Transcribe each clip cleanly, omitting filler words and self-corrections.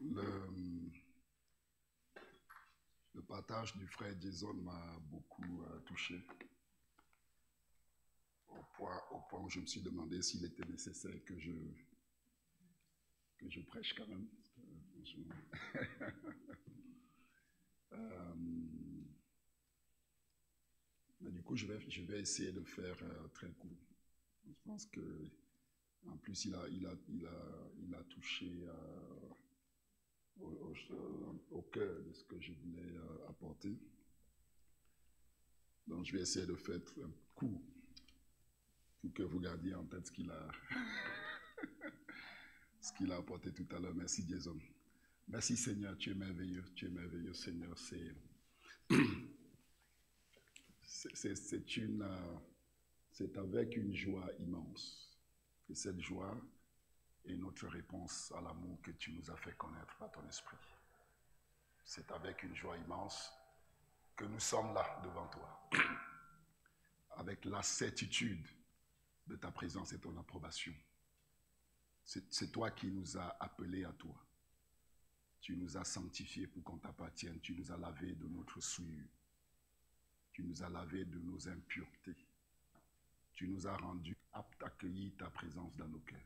Le, le partage du frère Jason m'a beaucoup touché, au point où je me suis demandé s'il était nécessaire que je prêche quand même. Mais du coup, je vais essayer de faire très court. Je pense que, en plus, il a touché au cœur de ce que je voulais apporter. Donc, je vais essayer de faire un court pour que vous gardiez en tête ce qu'il a apporté tout à l'heure. Merci, Jason. Merci, Seigneur. Tu es merveilleux, Seigneur. C'est avec une joie immense. Et cette joie est notre réponse à l'amour que tu nous as fait connaître par ton esprit. C'est avec une joie immense que nous sommes là devant toi, avec la certitude de ta présence et ton approbation. C'est toi qui nous as appelés à toi. Tu nous as sanctifiés pour qu'on t'appartienne. Tu nous as lavés de notre souillure. Tu nous as lavés de nos impuretés. Tu nous as rendus aptes à accueillir ta présence dans nos cœurs.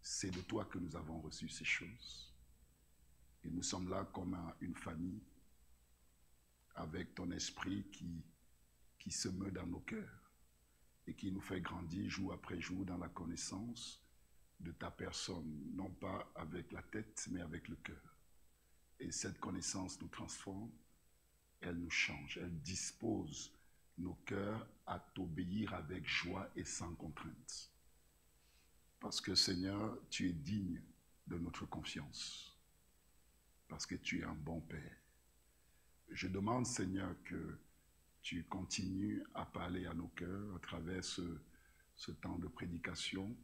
C'est de toi que nous avons reçu ces choses. Et nous sommes là comme une famille avec ton esprit qui se meut dans nos cœurs et qui nous fait grandir jour après jour dans la connaissance de ta personne, non pas avec la tête, mais avec le cœur. Et cette connaissance nous transforme, elle nous change, elle dispose nos cœurs à t'obéir avec joie et sans contrainte. Parce que Seigneur, tu es digne de notre confiance. Parce que tu es un bon Père. Je demande, Seigneur, que tu continues à parler à nos cœurs à travers ce temps de prédication,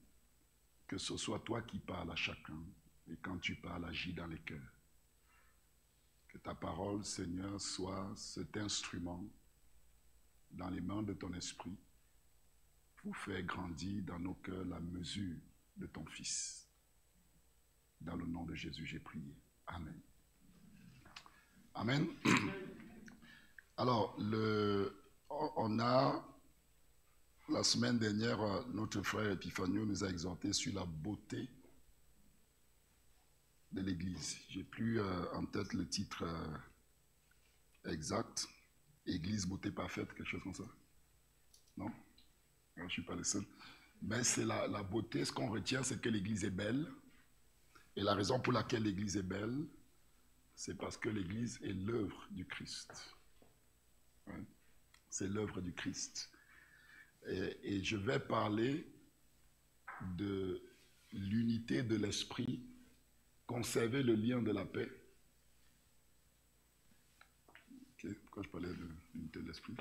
que ce soit toi qui parles à chacun, et quand tu parles, agis dans les cœurs. Que ta parole, Seigneur, soit cet instrument dans les mains de ton esprit pour faire grandir dans nos cœurs la mesure de ton Fils. Dans le nom de Jésus, j'ai prié. Amen. Amen. Alors, on a, la semaine dernière, notre frère Epiphanio nous a exhorté sur la beauté de l'Église. J'ai plus en tête le titre exact. Église, beauté parfaite, quelque chose comme ça. Non? Je ne suis pas le seul. Mais c'est la beauté. Ce qu'on retient, c'est que l'Église est belle. Et la raison pour laquelle l'Église est belle, c'est parce que l'Église est l'œuvre du Christ. Ouais. C'est l'œuvre du Christ. Et je vais parler de l'unité de l'esprit, conserver le lien de la paix. Okay. Pourquoi je parlais de l'unité de l'esprit?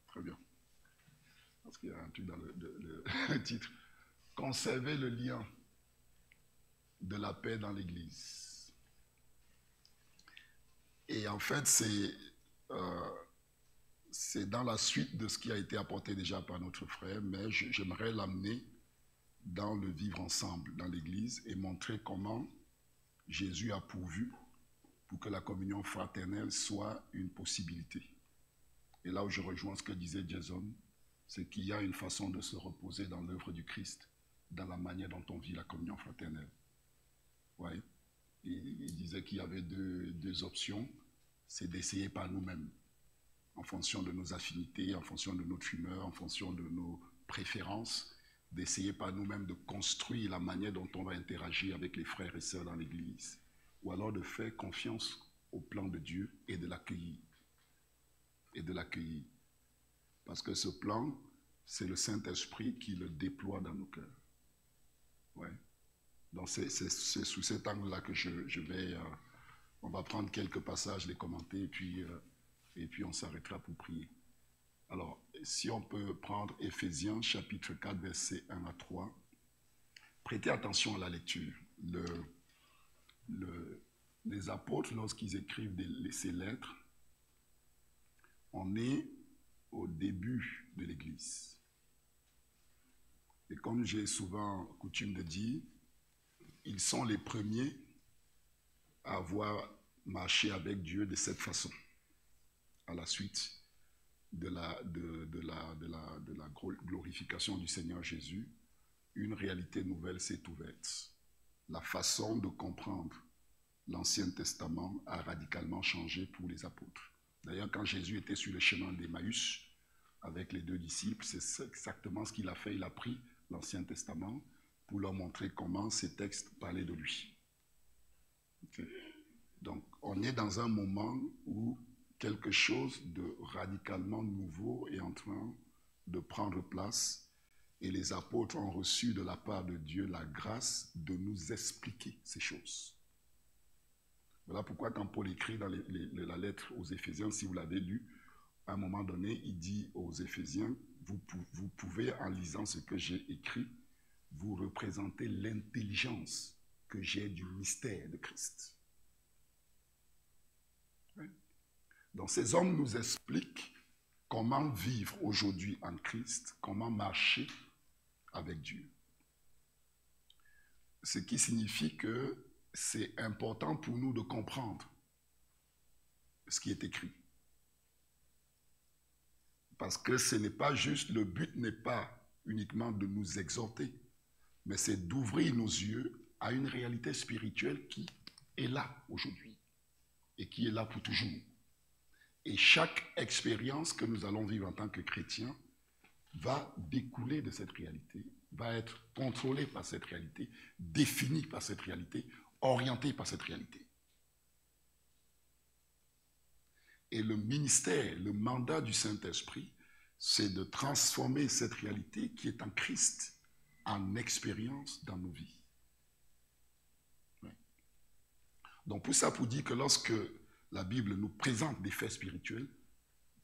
Très bien. Parce qu'il y a un truc dans le titre. Conserver le lien de la paix dans l'Église. Et en fait, c'est dans la suite de ce qui a été apporté déjà par notre frère, mais j'aimerais l'amener dans le vivre ensemble dans l'Église et montrer comment Jésus a pourvu pour que la communion fraternelle soit une possibilité. Et là où je rejoins ce que disait Jason, c'est qu'il y a une façon de se reposer dans l'œuvre du Christ, dans la manière dont on vit la communion fraternelle. Ouais. Il disait qu'il y avait deux options, c'est d'essayer par nous-mêmes, en fonction de nos affinités, en fonction de notre humeur, en fonction de nos préférences, d'essayer par nous-mêmes de construire la manière dont on va interagir avec les frères et sœurs dans l'Église, ou alors de faire confiance au plan de Dieu et de l'accueillir. Et de l'accueillir. Parce que ce plan, c'est le Saint-Esprit qui le déploie dans nos cœurs. Ouais. Donc c'est sous cet angle-là que je vais... on va prendre quelques passages, les commenter, et puis on s'arrêtera pour prier. Alors, si on peut prendre Éphésiens, chapitre 4, versets 1 à 3, prêtez attention à la lecture. Les apôtres, lorsqu'ils écrivent ces lettres, on est au début de l'Église. Et comme j'ai souvent coutume de dire, ils sont les premiers à avoir marché avec Dieu de cette façon, à la suite de la glorification du Seigneur Jésus. Une réalité nouvelle s'est ouverte. La façon de comprendre l'Ancien Testament a radicalement changé pour les apôtres. D'ailleurs, quand Jésus était sur le chemin d'Emmaüs avec les 2 disciples, c'est exactement ce qu'il a fait. Il a pris l'Ancien Testament pour leur montrer comment ces textes parlaient de lui. Okay. Donc, on est dans un moment où quelque chose de radicalement nouveau est en train de prendre place et les apôtres ont reçu de la part de Dieu la grâce de nous expliquer ces choses. Voilà pourquoi quand Paul écrit dans la lettre aux Éphésiens, si vous l'avez lu, à un moment donné, il dit aux Éphésiens, vous pouvez, en lisant ce que j'ai écrit, vous représenter l'intelligence que j'ai du mystère de Christ. Donc ces hommes nous expliquent comment vivre aujourd'hui en Christ, comment marcher avec Dieu. Ce qui signifie que c'est important pour nous de comprendre ce qui est écrit. Parce que ce n'est pas juste, le but n'est pas uniquement de nous exhorter, mais c'est d'ouvrir nos yeux à une réalité spirituelle qui est là aujourd'hui et qui est là pour toujours. Et chaque expérience que nous allons vivre en tant que chrétiens va découler de cette réalité, va être contrôlée par cette réalité, définie par cette réalité, orientée par cette réalité. Et le ministère, le mandat du Saint-Esprit, c'est de transformer cette réalité qui est en Christ en expérience dans nos vies. Ouais. Donc pour ça, pour dire que lorsque la Bible nous présente des faits spirituels,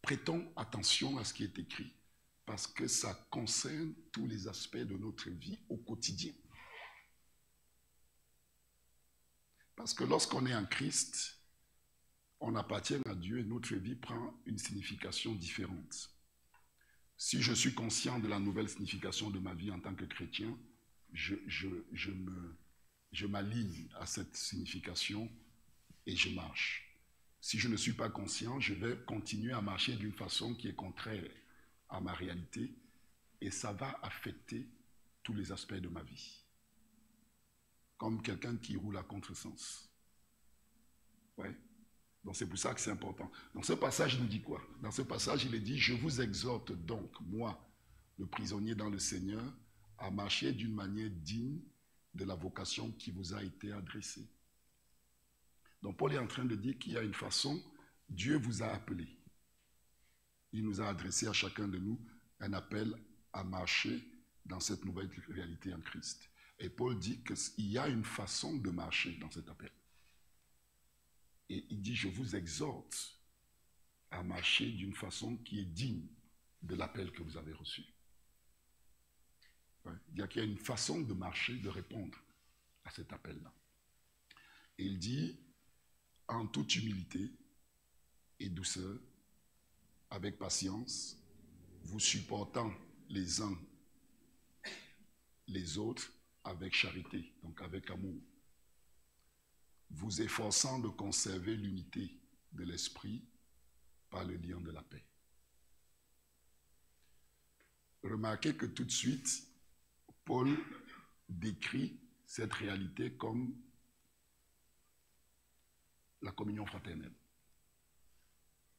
prêtons attention à ce qui est écrit, parce que ça concerne tous les aspects de notre vie au quotidien. Parce que lorsqu'on est en Christ, on appartient à Dieu et notre vie prend une signification différente. Si je suis conscient de la nouvelle signification de ma vie en tant que chrétien, je m'aligne à cette signification et je marche. Si je ne suis pas conscient, je vais continuer à marcher d'une façon qui est contraire à ma réalité et ça va affecter tous les aspects de ma vie. Comme quelqu'un qui roule à contresens. Ouais. Donc c'est pour ça que c'est important. Dans ce passage, il nous dit quoi? Dans ce passage, il est dit, je vous exhorte donc, moi, le prisonnier dans le Seigneur, à marcher d'une manière digne de la vocation qui vous a été adressée. Donc Paul est en train de dire qu'il y a une façon, Dieu vous a appelé. Il nous a adressé à chacun de nous un appel à marcher dans cette nouvelle réalité en Christ. Et Paul dit qu'il y a une façon de marcher dans cet appel. Et il dit, je vous exhorte à marcher d'une façon qui est digne de l'appel que vous avez reçu. Ouais. Il y a une façon de marcher, de répondre à cet appel-là. Et il dit, en toute humilité et douceur, avec patience, vous supportant les uns les autres avec charité, donc avec amour, vous efforçant de conserver l'unité de l'esprit par le lien de la paix. Remarquez que tout de suite, Paul décrit cette réalité comme la communion fraternelle.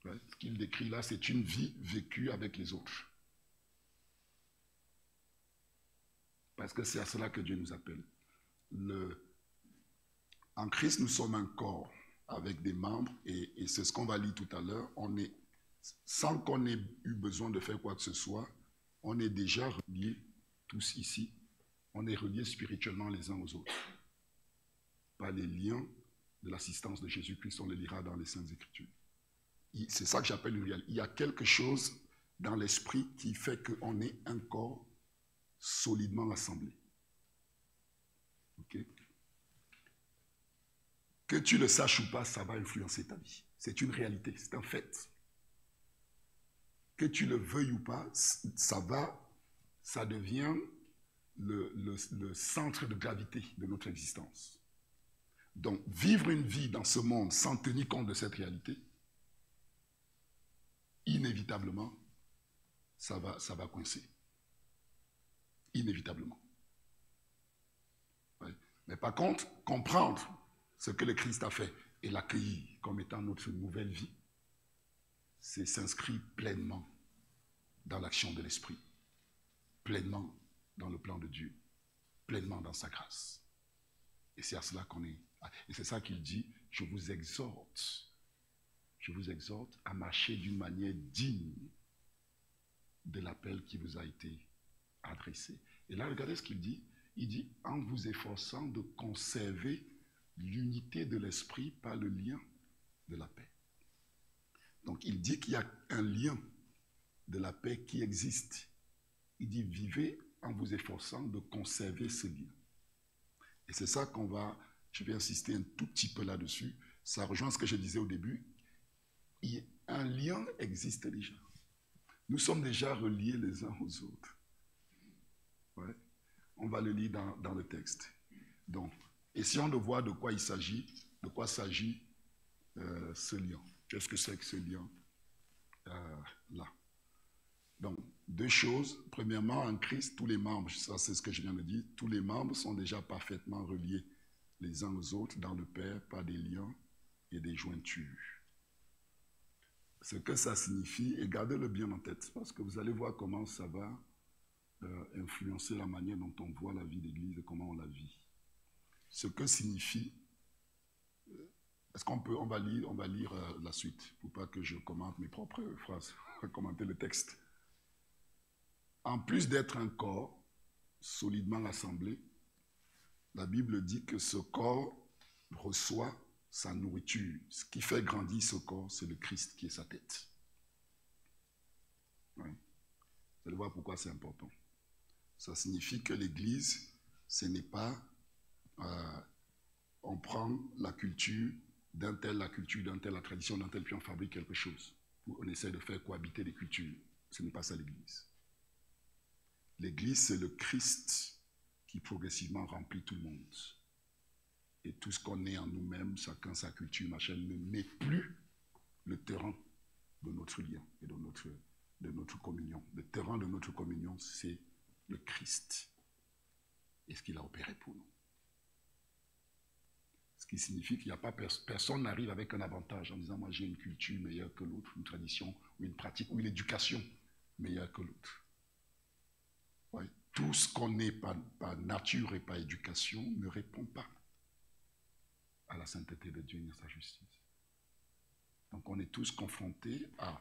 Ce qu'il décrit là, c'est une vie vécue avec les autres. Parce que c'est à cela que Dieu nous appelle. En Christ, nous sommes un corps avec des membres, et c'est ce qu'on va lire tout à l'heure. Sans qu'on ait eu besoin de faire quoi que ce soit, on est déjà reliés tous ici. On est reliés spirituellement les uns aux autres. Par les liens de l'assistance de Jésus-Christ, on le lira dans les Saintes Écritures. C'est ça que j'appelle une réalité. Il y a quelque chose dans l'esprit qui fait qu'on est un corps solidement assemblé. Ok? Que tu le saches ou pas, ça va influencer ta vie. C'est une réalité, c'est un fait. Que tu le veuilles ou pas, ça devient le centre de gravité de notre existence. Donc, vivre une vie dans ce monde sans tenir compte de cette réalité, inévitablement, ça va coincer. Inévitablement. Ouais. Mais par contre, comprendre ce que le Christ a fait et l'accueillir comme étant notre nouvelle vie, c'est s'inscrire pleinement dans l'action de l'Esprit, pleinement dans le plan de Dieu, pleinement dans sa grâce. Et c'est à cela qu'on est. Et c'est ça qu'il dit, je vous exhorte à marcher d'une manière digne de l'appel qui vous a été adressé. Et là, regardez ce qu'il dit. Il dit, en vous efforçant de conserver l'unité de l'esprit par le lien de la paix. Donc, il dit qu'il y a un lien de la paix qui existe. Il dit, vivez en vous efforçant de conserver ce lien. Et c'est ça je vais insister un tout petit peu là-dessus. Ça rejoint ce que je disais au début. Un lien existe déjà. Nous sommes déjà reliés les uns aux autres. Ouais. On va le lire dans le texte. Donc, essayons de voir de quoi il s'agit, de quoi s'agit ce lien. Qu'est-ce que c'est que ce lien là? Donc, deux choses. Premièrement, en Christ, tous les membres, ça c'est ce que je viens de dire, tous les membres sont déjà parfaitement reliés les uns aux autres dans le Père par des liens et des jointures. Ce que ça signifie, et gardez-le bien en tête, parce que vous allez voir comment ça va influencer la manière dont on voit la vie d'Église et comment on la vit. Ce que signifie, est-ce qu'on va lire la suite, pour pas que je commente mes propres phrases, commenter le texte. En plus d'être un corps solidement assemblé, la Bible dit que ce corps reçoit sa nourriture. Ce qui fait grandir ce corps, c'est le Christ qui est sa tête. Oui. Vous allez voir pourquoi c'est important. Ça signifie que l'Église, ce n'est pas on prend la culture d'un tel, la tradition d'un tel, puis on fabrique quelque chose. On essaie de faire cohabiter les cultures. Ce n'est pas ça l'Église. L'Église, c'est le Christ qui progressivement remplit tout le monde. Et tout ce qu'on est en nous-mêmes, chacun sa culture, machin, n'est plus le terrain de notre lien et de notre communion. Le terrain de notre communion, c'est le Christ et ce qu'il a opéré pour nous. Ce qui signifie qu'il n'y a pas personne n'arrive avec un avantage en disant moi j'ai une culture meilleure que l'autre, une tradition, ou une pratique, ou une éducation meilleure que l'autre. Ouais. Tout ce qu'on est par nature et par éducation ne répond pas à la sainteté de Dieu et à sa justice. Donc on est tous confrontés à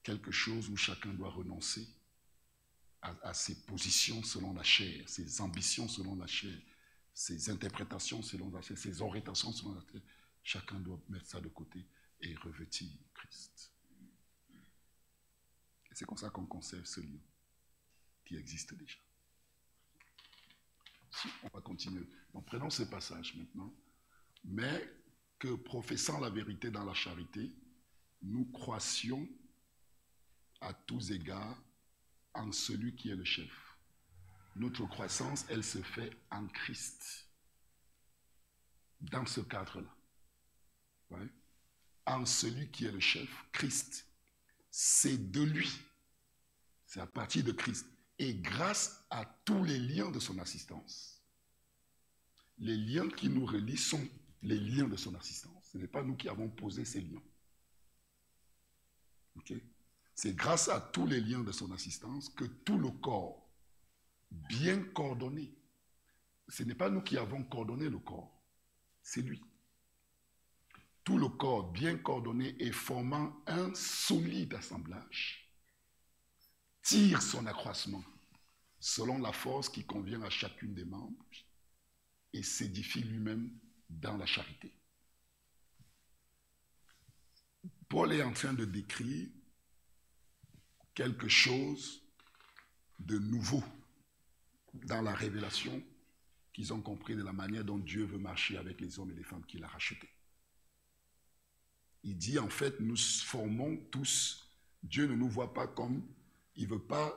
quelque chose où chacun doit renoncer à ses positions selon la chair, ses ambitions selon la chair, ses interprétations selon la chair, ses orientations selon la chair. Chacun doit mettre ça de côté et revêtir Christ. Et c'est comme ça qu'on conserve ce lien qui existe déjà. Si, on va continuer. Donc prenons ce passage maintenant. Mais que professant la vérité dans la charité, nous croissions à tous égards en celui qui est le chef. Notre croissance, elle se fait en Christ. Dans ce cadre-là. Ouais. En celui qui est le chef, Christ. C'est de lui. C'est à partir de Christ. Et grâce à tous les liens de son assistance. Les liens qui nous relient sont les liens de son assistance. Ce n'est pas nous qui avons posé ces liens. Okay? C'est grâce à tous les liens de son assistance que tout le corps, bien coordonné, ce n'est pas nous qui avons coordonné le corps, c'est lui. Tout le corps bien coordonné et formant un solide assemblage, tire son accroissement selon la force qui convient à chacune des membres et s'édifie lui-même dans la charité. Paul est en train de décrire quelque chose de nouveau dans la révélation qu'ils ont compris de la manière dont Dieu veut marcher avec les hommes et les femmes qu'il a rachetés. Il dit en fait, nous formons tous, Dieu ne nous voit pas comme, il ne veut pas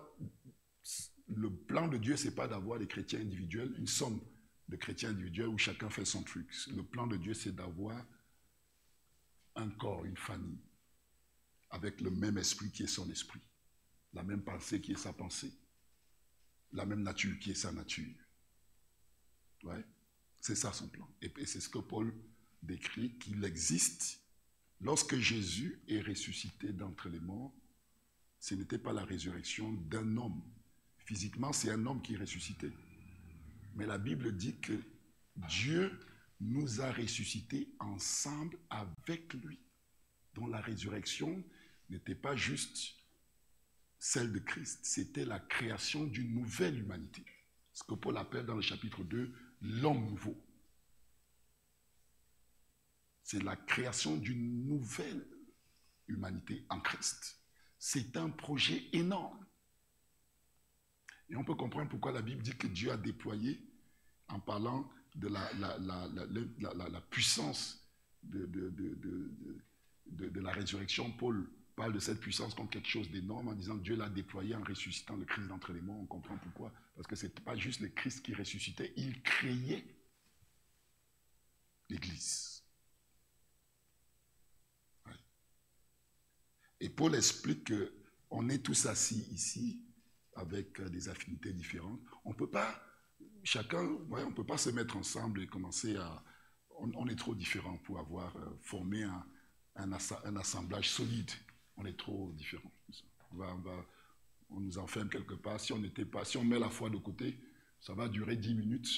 le plan de Dieu, ce n'est pas d'avoir des chrétiens individuels, une somme de chrétiens individuels où chacun fait son truc. Le plan de Dieu, c'est d'avoir un corps, une famille, avec le même esprit qui est son esprit, la même pensée qui est sa pensée, la même nature qui est sa nature. Ouais. C'est ça son plan. Et c'est ce que Paul décrit, qu'il existe. Lorsque Jésus est ressuscité d'entre les morts, ce n'était pas la résurrection d'un homme. Physiquement, c'est un homme qui est ressuscité. Mais la Bible dit que Dieu nous a ressuscités ensemble avec lui. Donc la résurrection n'était pas juste celle de Christ, c'était la création d'une nouvelle humanité. Ce que Paul appelle dans le chapitre 2, l'homme nouveau. C'est la création d'une nouvelle humanité en Christ. C'est un projet énorme. Et on peut comprendre pourquoi la Bible dit que Dieu a déployé, en parlant de la puissance de la résurrection, Paul parle de cette puissance comme quelque chose d'énorme en disant que Dieu l'a déployé en ressuscitant le Christ d'entre les morts. On comprend pourquoi. Parce que ce n'était pas juste le Christ qui ressuscitait, il créait l'Église. Ouais. Et Paul explique qu'on est tous assis ici avec des affinités différentes. On ne peut pas, chacun, ouais, on ne peut pas se mettre ensemble et commencer à... On est trop différents pour avoir formé un assemblage solide. On est trop différents. On nous enferme quelque part. Si on met la foi de côté, ça va durer 10 minutes,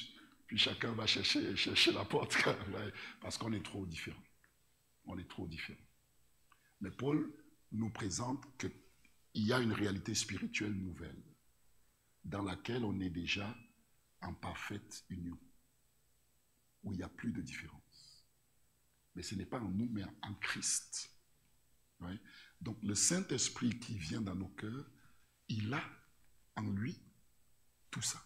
puis chacun va chercher la porte, parce qu'on est trop différents. On est trop différents. Mais Paul nous présente qu'il y a une réalité spirituelle nouvelle dans laquelle on est déjà en parfaite union, où il n'y a plus de différence. Mais ce n'est pas en nous, mais en Christ. Ouais. Donc le Saint-Esprit qui vient dans nos cœurs, il a en lui tout ça.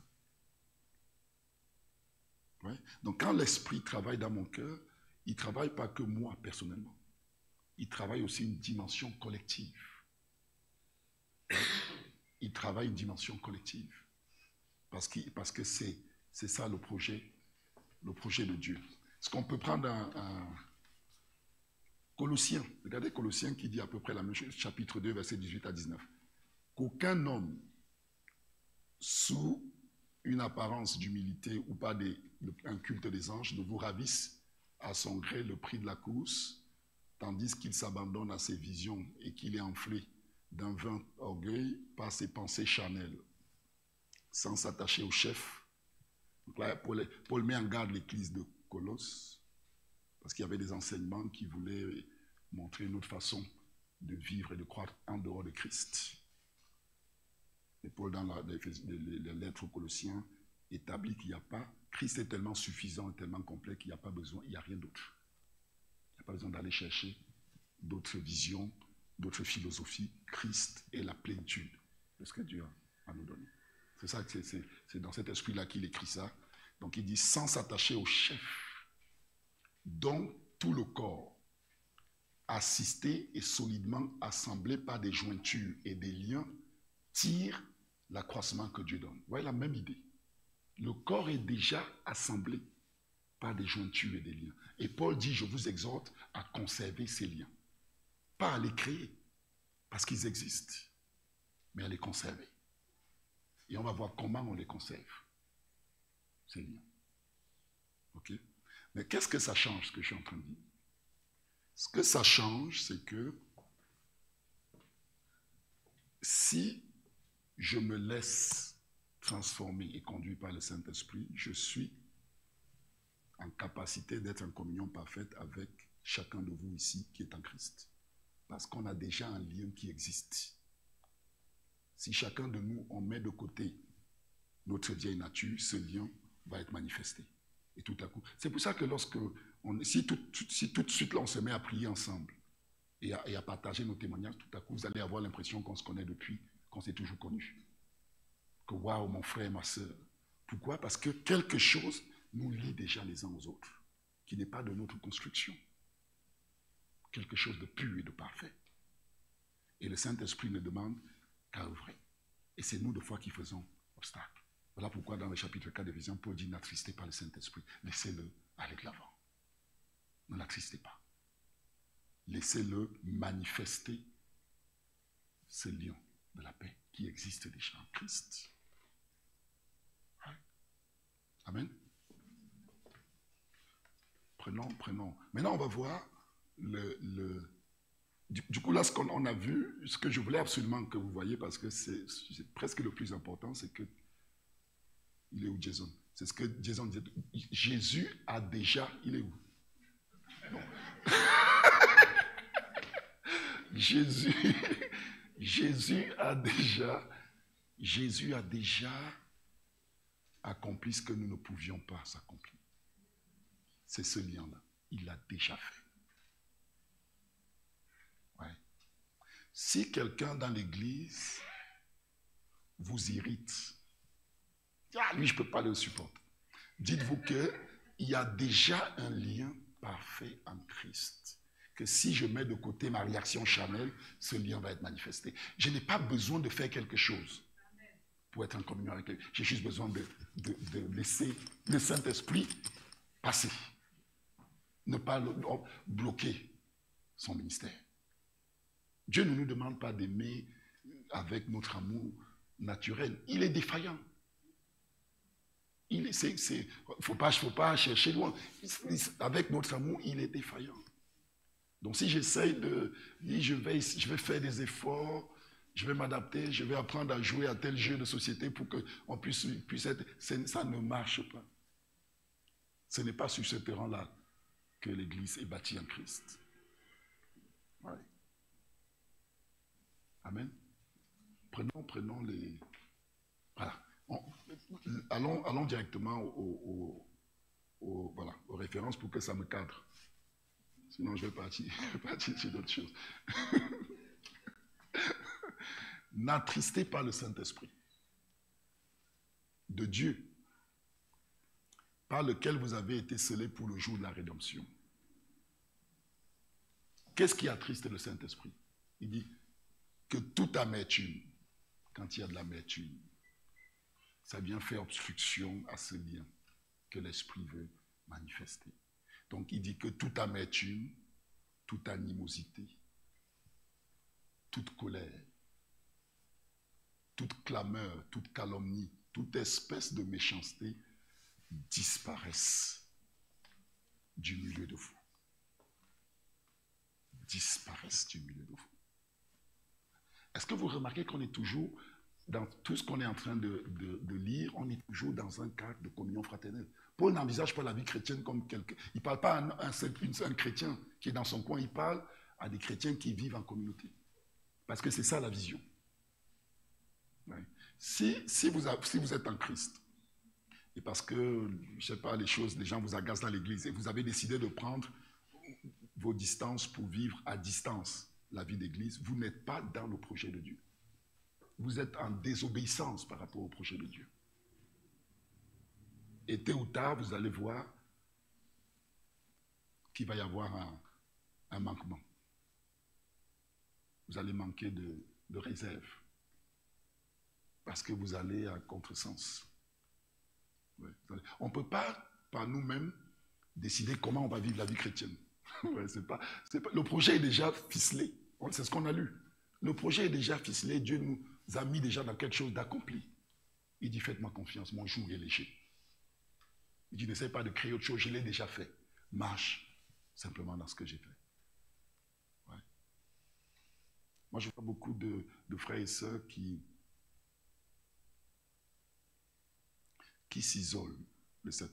Ouais. Donc quand l'Esprit travaille dans mon cœur, il ne travaille pas que moi personnellement. Il travaille aussi une dimension collective. Il travaille une dimension collective. Parce que c'est ça le projet de Dieu. Est-ce qu'on peut prendre un Colossiens, regardez Colossiens qui dit à peu près la même chose, chapitre 2, versets 18 à 19. Qu'aucun homme, sous une apparence d'humilité ou pas un culte des anges, ne vous ravisse à son gré le prix de la course, tandis qu'il s'abandonne à ses visions et qu'il est enflé d'un vain orgueil par ses pensées charnelles, sans s'attacher au chef. Donc là, Paul met en garde l'église de Colosse, parce qu'il y avait des enseignements qui voulaient montrer une autre façon de vivre et de croire en dehors de Christ. Et Paul, dans les lettres aux Colossiens, établit qu'il n'y a pas, Christ est tellement suffisant, tellement complet qu'il n'y a pas besoin, il n'y a rien d'autre. Il n'y a pas besoin d'aller chercher d'autres visions, d'autres philosophies. Christ est la plénitude de ce que Dieu a à nous donner. C'est ça, c'est dans cet esprit-là qu'il écrit ça. Donc il dit, sans s'attacher au chef, dont tout le corps, assisté et solidement assemblé par des jointures et des liens, tire l'accroissement que Dieu donne. Vous voyez la même idée. Le corps est déjà assemblé par des jointures et des liens. Et Paul dit, je vous exhorte à conserver ces liens. Pas à les créer, parce qu'ils existent, mais à les conserver. Et on va voir comment on les conserve, ces liens. Ok? Mais qu'est-ce que ça change, ce que je suis en train de dire? Ce que ça change, c'est que si je me laisse transformer et conduire par le Saint-Esprit, je suis en capacité d'être en communion parfaite avec chacun de vous ici qui est en Christ. Parce qu'on a déjà un lien qui existe. Si chacun de nous, on met de côté notre vieille nature, ce lien va être manifesté. Et tout à coup, c'est pour ça que si tout de suite là on se met à prier ensemble et à partager nos témoignages, tout à coup vous allez avoir l'impression qu'on se connaît depuis, qu'on s'est toujours connu. Que waouh, mon frère, ma soeur. Pourquoi? Parce que quelque chose nous lie déjà les uns aux autres, qui n'est pas de notre construction. Quelque chose de pur et de parfait. Et le Saint-Esprit ne demande qu'à œuvrer. Et c'est nous de fois qui faisons obstacle. Voilà pourquoi dans le chapitre 4 d'Éphésiens, Paul dit n'attristez pas le Saint-Esprit. Laissez-le aller de l'avant. Ne l'attristez pas. Laissez-le manifester ce lion de la paix qui existe déjà en Christ. Amen. Prenons. Maintenant, on va voir du coup, là, ce qu'on a vu, ce que je voulais absolument que vous voyez, parce que c'est presque le plus important, c'est que il est où Jason? C'est ce que Jason disait. Jésus a déjà, il est où? Non. Jésus a déjà accompli ce que nous ne pouvions pas s'accomplir. C'est ce lien-là. Il l'a déjà fait. Ouais. Si quelqu'un dans l'église vous irrite, lui, je ne peux pas le supporter. Dites-vous qu'il y a déjà un lien parfait en Christ. Que si je mets de côté ma réaction charnelle, ce lien va être manifesté. Je n'ai pas besoin de faire quelque chose pour être en communion avec lui. J'ai juste besoin de laisser le Saint-Esprit passer. Ne pas bloquer son ministère. Dieu ne nous demande pas d'aimer avec notre amour naturel. Il est défaillant. Il faut pas chercher loin. Avec notre amour, il est défaillant. Donc si j'essaye de dire je vais faire des efforts, je vais m'adapter, je vais apprendre à jouer à tel jeu de société pour qu'on puisse être... Ça ne marche pas. Ce n'est pas sur ce terrain-là que l'Église est bâtie en Christ. Ouais. Amen. Prenons les... Voilà. Allons directement aux références pour que ça me cadre. Sinon, je vais partir sur d'autres choses. N'attristez pas le Saint-Esprit de Dieu, par lequel vous avez été scellés pour le jour de la rédemption. Qu'est-ce qui attriste le Saint-Esprit? Il dit que toute amertume, quand il y a de l'amertume, ça vient faire obstruction à ce lien que l'Esprit veut manifester. Donc il dit que toute amertume, toute animosité, toute colère, toute clameur, toute calomnie, toute espèce de méchanceté disparaissent du milieu de vous. Disparaissent du milieu de vous. Est-ce que vous remarquez qu'on est toujours, dans tout ce qu'on est en train de lire, on est toujours dans un cadre de communion fraternelle. Paul n'envisage pas la vie chrétienne comme quelqu'un. Il ne parle pas à un chrétien qui est dans son coin, il parle à des chrétiens qui vivent en communauté. Parce que c'est ça la vision. Ouais. Si vous êtes en Christ, et parce que, je ne sais pas, les gens vous agacent dans l'église, et vous avez décidé de prendre vos distances pour vivre à distance la vie d'église, vous n'êtes pas dans le projet de Dieu. Vous êtes en désobéissance par rapport au projet de Dieu. Et tôt ou tard, vous allez voir qu'il va y avoir un manquement. Vous allez manquer de réserve. Parce que vous allez à contresens. Ouais. On ne peut pas, par nous-mêmes, décider comment on va vivre la vie chrétienne. Ouais, le projet est déjà ficelé. C'est ce qu'on a lu. Le projet est déjà ficelé. Dieu nous a mis déjà dans quelque chose d'accompli. Il dit, faites-moi confiance, mon joug est léger. Il dit, n'essaie pas de créer autre chose, je l'ai déjà fait. Marche simplement dans ce que j'ai fait. Ouais. Moi, je vois beaucoup de frères et sœurs qui s'isolent,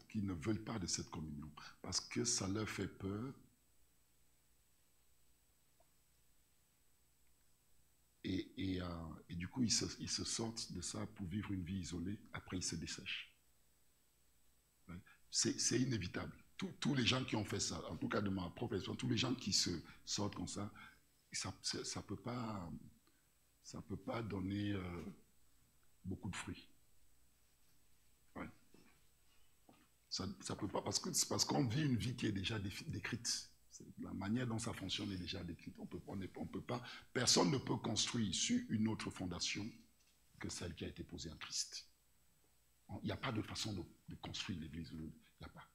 qui ne veulent pas de cette communion, parce que ça leur fait peur. Et du coup, ils se sortent de ça pour vivre une vie isolée. Après, ils se dessèchent. Ouais. C'est inévitable. Tous les gens qui ont fait ça, en tout cas de ma profession, tous les gens qui se sortent comme ça, ça peut pas donner beaucoup de fruits. Ouais. Ça peut pas, parce qu'on vit une vie qui est déjà décrite. La manière dont ça fonctionne est déjà décrite. On peut pas, personne ne peut construire sur une autre fondation que celle qui a été posée en Christ. Il n'y a pas de façon de construire l'église. Il n'y a pas.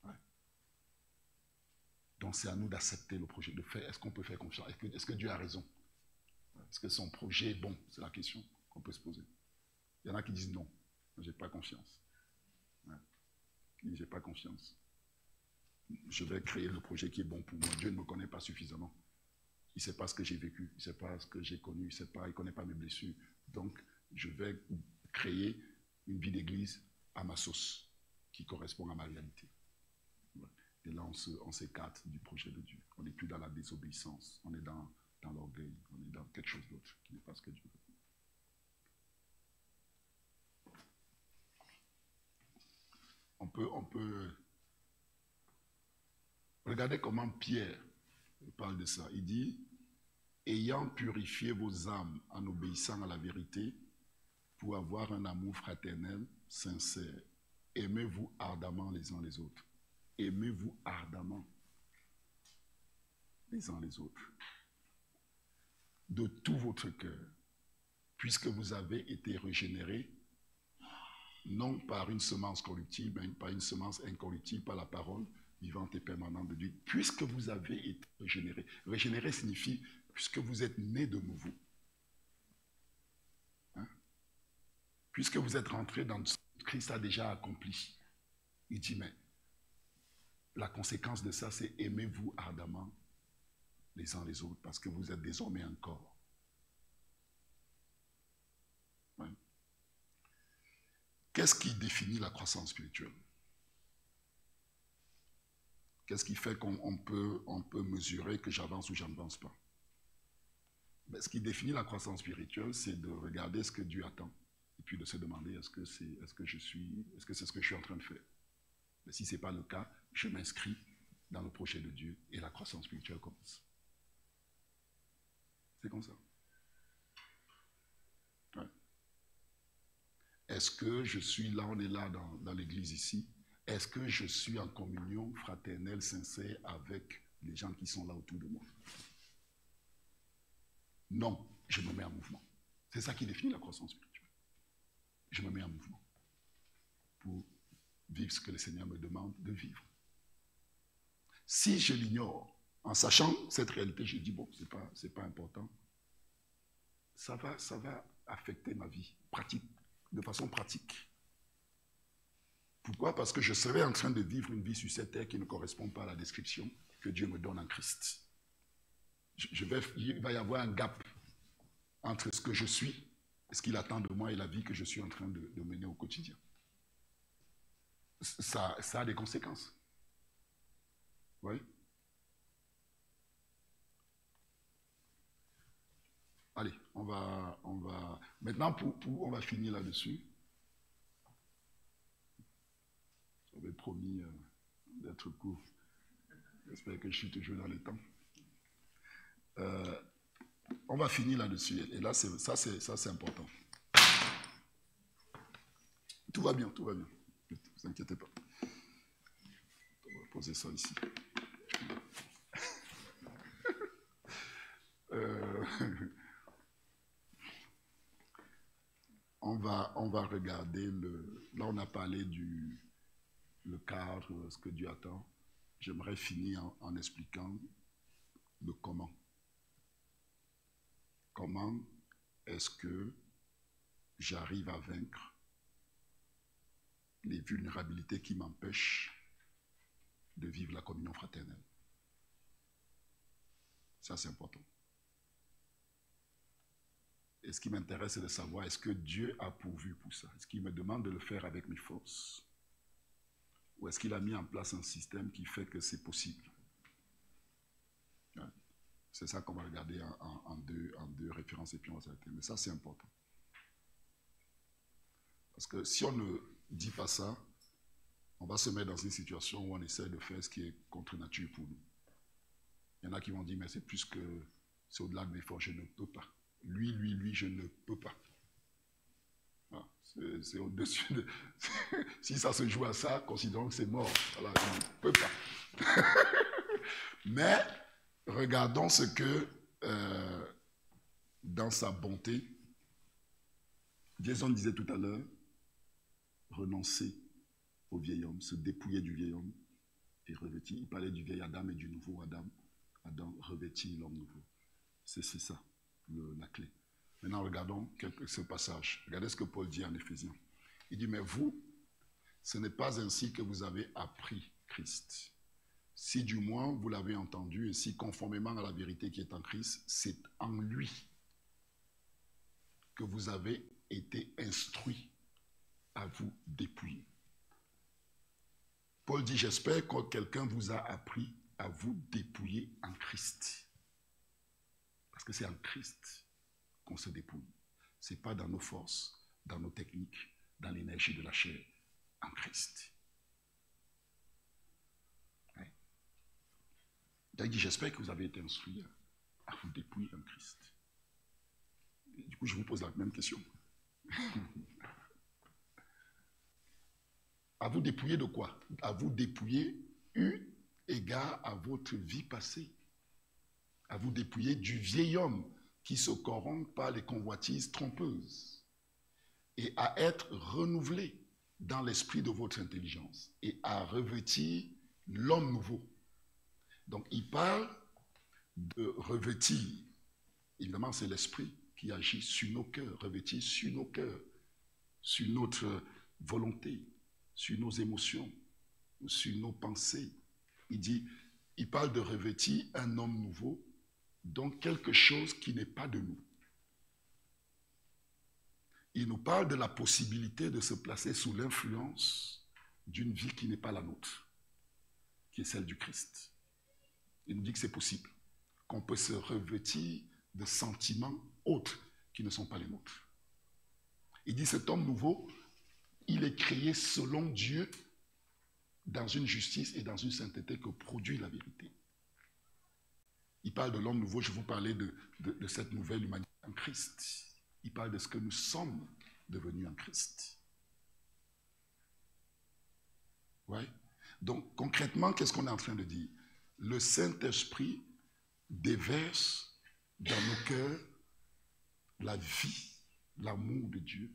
Ouais. Donc c'est à nous d'accepter le projet, de faire. Est-ce qu'on peut faire confiance? Est-ce que Dieu a raison? Est-ce que son projet est bon? C'est la question qu'on peut se poser. Il y en a qui disent non, je n'ai pas confiance. Ouais. Je n'ai pas confiance. Je vais créer le projet qui est bon pour moi. Dieu ne me connaît pas suffisamment. Il ne sait pas ce que j'ai vécu, il ne sait pas ce que j'ai connu, il ne connaît pas mes blessures. Donc, je vais créer une vie d'église à ma sauce, qui correspond à ma réalité. Et là, on s'écarte du projet de Dieu. On n'est plus dans la désobéissance, on est dans l'orgueil, on est dans quelque chose d'autre qui n'est pas ce que Dieu veut. On peut regarder comment Pierre parle de ça. Il dit, ayant purifié vos âmes en obéissant à la vérité, pour avoir un amour fraternel, sincère, aimez-vous ardemment les uns les autres. Aimez-vous ardemment les uns les autres. De tout votre cœur, puisque vous avez été régénérés, non par une semence corruptible, mais par une semence incorruptible, par la parole vivante et permanente de Dieu, puisque vous avez été régénérés. Régénérer signifie, puisque vous êtes nés de nouveau. Hein? Puisque vous êtes rentrés dans ce que Christ a déjà accompli. Il dit, mais la conséquence de ça, c'est aimez-vous ardemment les uns les autres, parce que vous êtes désormais un corps. Ouais. Qu'est-ce qui définit la croissance spirituelle? Qu'est-ce qui fait qu'on peut mesurer que j'avance ou je n'avance pas? Ben, ce qui définit la croissance spirituelle, c'est de regarder ce que Dieu attend et puis de se demander est-ce que c'est ce que je suis en train de faire? Mais si ce n'est pas le cas, je m'inscris dans le projet de Dieu et la croissance spirituelle commence. C'est comme ça. Ouais. Est-ce que je suis là, on est là dans l'église ici? Est-ce que je suis en communion fraternelle, sincère avec les gens qui sont là autour de moi? Non, je me mets en mouvement. C'est ça qui définit la croissance spirituelle. Je me mets en mouvement pour vivre ce que le Seigneur me demande de vivre. Si je l'ignore, en sachant cette réalité, je dis, bon, c'est pas important, ça va affecter ma vie pratique, de façon pratique. Pourquoi? Parce que je serai en train de vivre une vie sur cette terre qui ne correspond pas à la description que Dieu me donne en Christ. Il va y avoir un gap entre ce que je suis, ce qu'il attend de moi et la vie que je suis en train de mener au quotidien. Ça a des conséquences. Oui. Allez, on va maintenant on va finir là-dessus. J'avais promis d'être court. J'espère que je suis toujours dans les temps. On va finir là-dessus. Et là, ça c'est important. Tout va bien, tout va bien. Ne vous inquiétez pas. On va poser ça ici. On va regarder là on a parlé le cadre, ce que Dieu attend. J'aimerais finir en expliquant le comment. Comment est-ce que j'arrive à vaincre les vulnérabilités qui m'empêchent de vivre la communion fraternelle? Ça, c'est important. Et ce qui m'intéresse, c'est de savoir, est-ce que Dieu a pourvu pour ça? Est-ce qu'il me demande de le faire avec mes forces? Ou est-ce qu'il a mis en place un système qui fait que c'est possible? C'est ça qu'on va regarder en deux références et puis on va s'arrêter. Mais ça, c'est important. Parce que si on ne dit pas ça, on va se mettre dans une situation où on essaie de faire ce qui est contre nature pour nous. Il y en a qui vont dire, mais c'est plus que c'est au-delà de mes forces, je ne peux pas. Lui, je ne peux pas. Ah, c'est au-dessus de... Si ça se joue à ça, considérons que c'est mort. Voilà, je ne peux pas. Mais regardons ce que, dans sa bonté, Jason disait tout à l'heure, renoncer au vieil homme, se dépouiller du vieil homme et revêtir. Il parlait du vieil Adam et du nouveau Adam. Adam revêtit l'homme nouveau. C'est ça, la clé. Maintenant, regardons ce passage. Regardez ce que Paul dit en Éphésiens. Il dit, mais vous, ce n'est pas ainsi que vous avez appris Christ. Si du moins vous l'avez entendu et si conformément à la vérité qui est en Christ, c'est en lui que vous avez été instruits à vous dépouiller. Paul dit, j'espère que quelqu'un vous a appris à vous dépouiller en Christ. Parce que c'est en Christ qu'on se dépouille. Ce n'est pas dans nos forces, dans nos techniques, dans l'énergie de la chair, en Christ. Ouais. Il dit, j'espère que vous avez été instruits à vous dépouiller en Christ. Et du coup, je vous pose la même question. À vous dépouiller de quoi? À vous dépouiller eu égard à votre vie passée. À vous dépouiller du vieil homme qui se corrompt par les convoitises trompeuses et à être renouvelé dans l'esprit de votre intelligence et à revêtir l'homme nouveau. Donc, il parle de revêtir. Évidemment, c'est l'esprit qui agit sur nos cœurs, revêtir sur nos cœurs, sur notre volonté, sur nos émotions, sur nos pensées. Il parle de revêtir un homme nouveau, donc quelque chose qui n'est pas de nous. Il nous parle de la possibilité de se placer sous l'influence d'une vie qui n'est pas la nôtre, qui est celle du Christ. Il nous dit que c'est possible, qu'on peut se revêtir de sentiments autres qui ne sont pas les nôtres. Il dit cet homme nouveau, il est créé selon Dieu dans une justice et dans une sainteté que produit la vérité. Il parle de l'homme nouveau, je vous parlais de cette nouvelle humanité en Christ. Il parle de ce que nous sommes devenus en Christ. Ouais. Donc, concrètement, qu'est-ce qu'on est en train de dire? Le Saint-Esprit déverse dans nos cœurs la vie, l'amour de Dieu.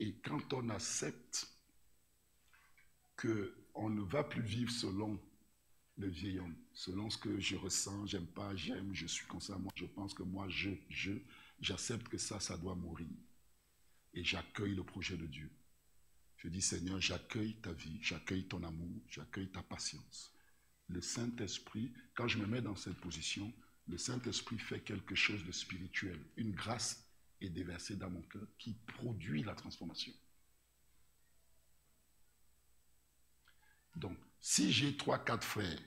Et quand on accepte qu'on ne va plus vivre selon le vieil homme, selon ce que je ressens, j'aime pas, j'aime, je suis comme ça, moi je pense que moi j'accepte que ça doit mourir. Et j'accueille le projet de Dieu. Je dis, Seigneur, j'accueille ta vie, j'accueille ton amour, j'accueille ta patience. Le Saint-Esprit, quand je me mets dans cette position, le Saint-Esprit fait quelque chose de spirituel. Une grâce est déversée dans mon cœur qui produit la transformation. Donc, si j'ai 3-4 frères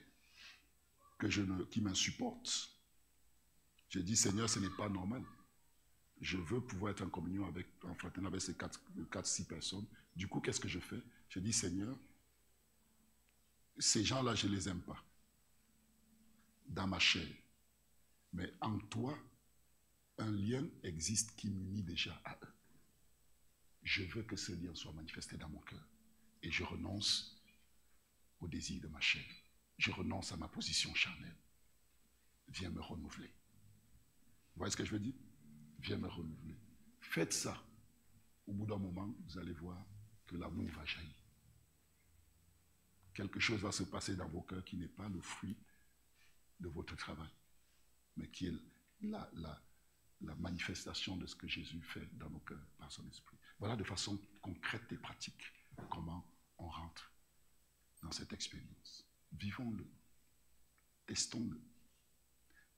qui m'insupportent, je dis, Seigneur, ce n'est pas normal. Je veux pouvoir être en communion en fraternité avec ces 4-6 personnes. Du coup, qu'est-ce que je fais? Je dis, Seigneur, ces gens-là, je ne les aime pas dans ma chair. Mais en toi, un lien existe qui m'unit déjà à eux. Je veux que ce lien soit manifesté dans mon cœur. Et je renonce au désir de ma chair. Je renonce à ma position charnelle. Viens me renouveler. Vous voyez ce que je veux dire? Viens me renouveler. Faites ça. Au bout d'un moment, vous allez voir que l'amour va jaillir. Quelque chose va se passer dans vos cœurs qui n'est pas le fruit de votre travail, mais qui est la manifestation de ce que Jésus fait dans nos cœurs par son esprit. Voilà de façon concrète et pratique comment on rentre dans cette expérience. Vivons-le, testons-le.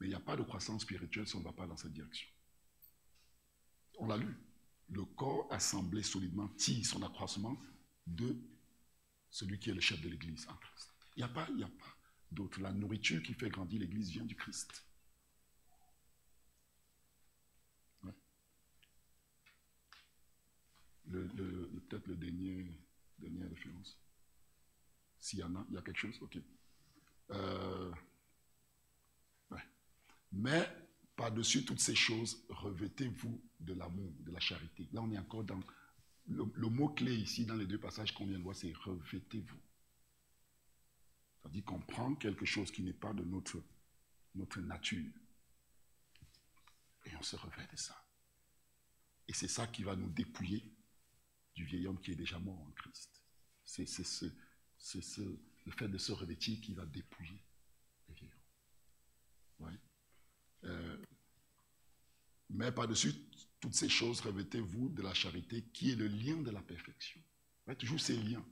Mais il n'y a pas de croissance spirituelle si on ne va pas dans cette direction. On l'a lu. Le corps assemblé solidement tire son accroissement de celui qui est le chef de l'Église en Christ. Il n'y a pas d'autre. La nourriture qui fait grandir l'Église vient du Christ. Ouais. Peut-être le dernière référence. S'il y en a, il y a quelque chose? Ok. Ouais. Mais, par-dessus toutes ces choses, revêtez-vous de l'amour, de la charité. Là, on est encore dans... Le mot-clé ici, dans les deux passages qu'on vient de voir, c'est revêtez-vous. C'est-à-dire qu'on prend quelque chose qui n'est pas de notre nature et on se revêt de ça. Et c'est ça qui va nous dépouiller du vieil homme qui est déjà mort en Christ. C'est le fait de se revêtir qui va dépouiller le vieil homme. Ouais. Mais par-dessus toutes ces choses, revêtez-vous de la charité qui est le lien de la perfection. Ouais, toujours ces liens.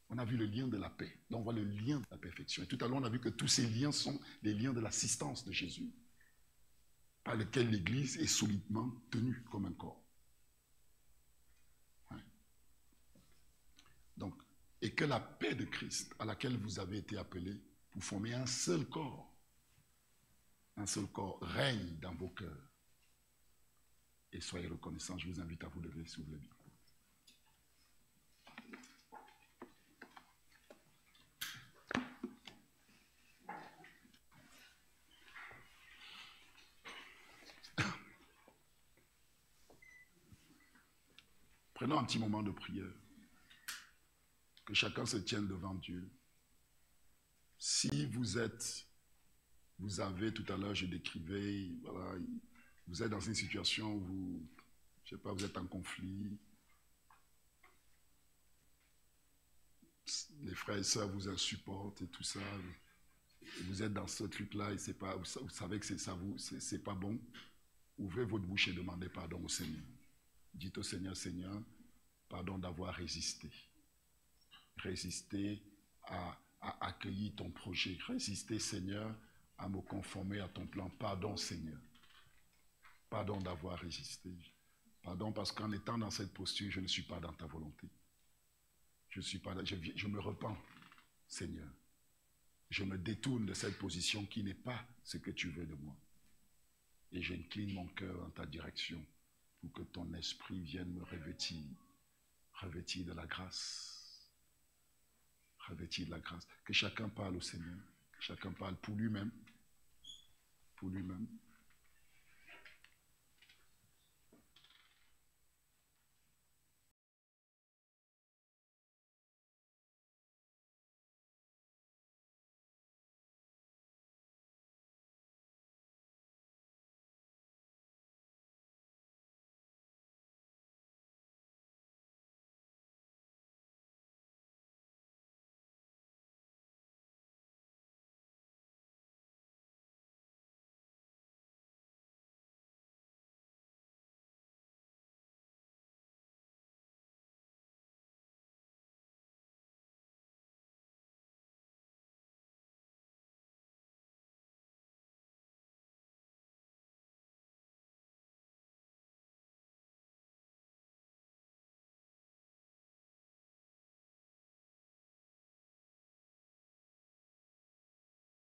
On a vu le lien de la paix. Là, on voit le lien de la perfection. Et tout à l'heure, on a vu que tous ces liens sont les liens de l'assistance de Jésus, par lesquels l'Église est solidement tenue comme un corps. Ouais. Donc, et que la paix de Christ, à laquelle vous avez été appelés, pour former un seul corps, règne dans vos cœurs. Et soyez reconnaissants. Je vous invite à vous lever, si vous voulez bien. Prenons un petit moment de prière. Que chacun se tienne devant Dieu. Si vous avez, tout à l'heure, je décrivais, voilà, vous êtes dans une situation où, je ne sais pas, vous êtes en conflit, les frères et sœurs vous insupportent et tout ça, vous êtes dans ce truc-là et c'est pas, vous savez que c'est pas bon, ouvrez votre bouche et demandez pardon au Seigneur. Dites au Seigneur, Seigneur, pardon d'avoir résisté. Résister à accueillir ton projet. Résister, Seigneur, à me conformer à ton plan. Pardon, Seigneur. Pardon d'avoir résisté. Pardon parce qu'en étant dans cette posture, je ne suis pas dans ta volonté. Je me repens, Seigneur. Je me détourne de cette position qui n'est pas ce que tu veux de moi. Et j'incline mon cœur dans ta direction pour que ton esprit vienne me revêtir de la grâce. Revêtir de la grâce. Que chacun parle au Seigneur. Que chacun parle pour lui-même. Pour lui-même.